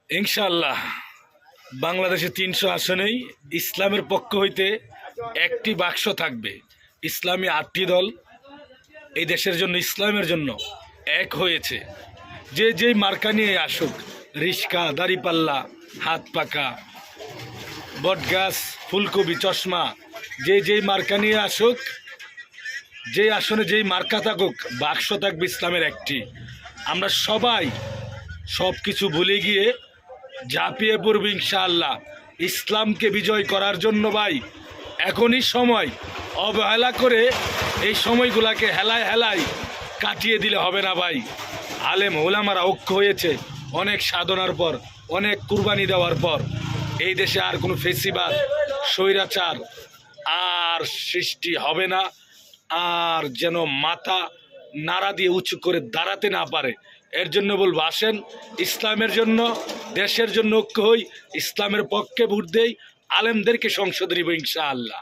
ইনশাআল্লাহ বাংলাদেশে ৩০০ আসনেই ইসলামের পক্ষ হইতে একটি বাক্স থাকবে। ইসলামী ৮টি দল এই দেশের জন্য, ইসলামের জন্য এক হয়েছে। যে যেই মার্কা নিয়ে আসুক, রিস্কা, দাড়িপাল্লা, হাত পাকা, বটগাছ, ফুলকপি, চশমা, যে যেই মার্কা নিয়ে আসুক, যে আসনে যেই মার্কা থাকুক, বাক্স থাকবে ইসলামের একটি। আমরা সবাই সব কিছু ভুলে গিয়ে ঝাঁপিয়ে পড়ব ইনশাআল্লাহ ইসলামকে বিজয় করার জন্য। ভাই, এখনই সময়, অবহেলা করে এই সময়গুলাকে হেলায় হেলায় কাটিয়ে দিলে হবে না ভাই। আলেম ওলামারা ঐক্য হয়েছে অনেক সাধনার পর, অনেক কুরবানি দেওয়ার পর। এই দেশে আর কোনো ফেসিবাদ, স্বৈরাচার আর সৃষ্টি হবে না। আর যেন মাথা নাড়া দিয়ে উঁচু করে দাঁড়াতে না পারে। এর জন্য বলবো, আসেন ইসলামের জন্য, দেশের জন্য ঐক্য হই, ইসলামের পক্ষে ভোট দেই, আলেমদেরকে সংসদে নিব ইনশাআল্লাহ।